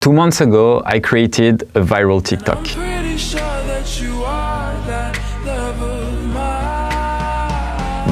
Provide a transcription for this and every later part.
2 months ago, I created a viral TikTok.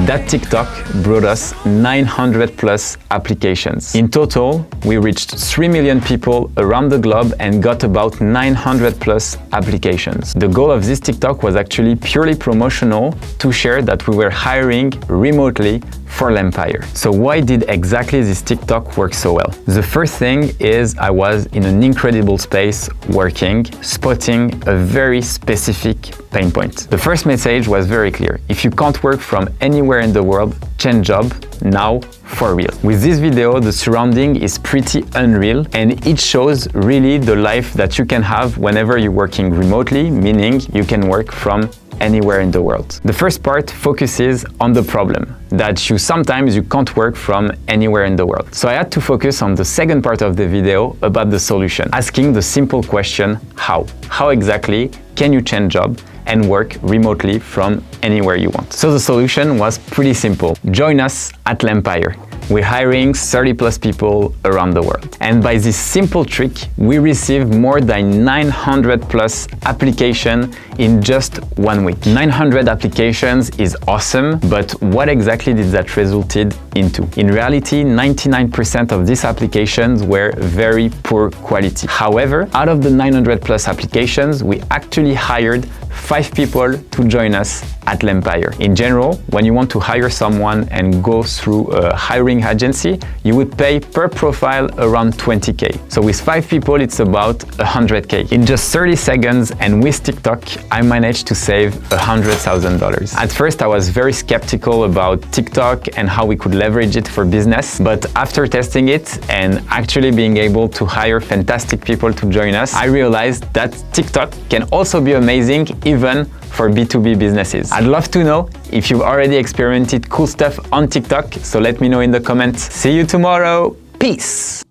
That TikTok brought us 900 plus applications. In total, we reached 3 million people around the globe and got about 900 plus applications. The goal of this TikTok was actually purely promotional to share that we were hiring remotely for Lempire. So why did exactly this TikTok work so well? The first thing is I was in an incredible space working, spotting a very specific pain point. The first message was very clear. If you can't work from anywhere in the world, change job now for real. With this video, the surrounding is pretty unreal and it shows really the life that you can have whenever you're working remotely, meaning you can work from anywhere in the world. The first part focuses on the problem, that sometimes you can't work from anywhere in the world. So I had to focus on the second part of the video about the solution, asking the simple question, how? How exactly can you change job and work remotely from anywhere you want? So the solution was pretty simple. Join us at Lempire. We're hiring 30 plus people around the world. And by this simple trick, we received more than 900 plus applications in just 1 week. 900 applications is awesome, but what exactly did that resulted into? In reality, 99% of these applications were very poor quality. However, out of the 900 plus applications, we actually hired 5 people to join us at Lempire. In general, when you want to hire someone and go through a hiring agency, you would pay per profile around 20K. So with 5 people, it's about 100K. In just 30 seconds and with TikTok, I managed to save $100,000. At first, I was very skeptical about TikTok and how we could leverage it for business. But after testing it and actually being able to hire fantastic people to join us, I realized that TikTok can also be amazing even for B2B businesses. I'd love to know if you've already experienced cool stuff on TikTok, so let me know in the comments. See you tomorrow. Peace!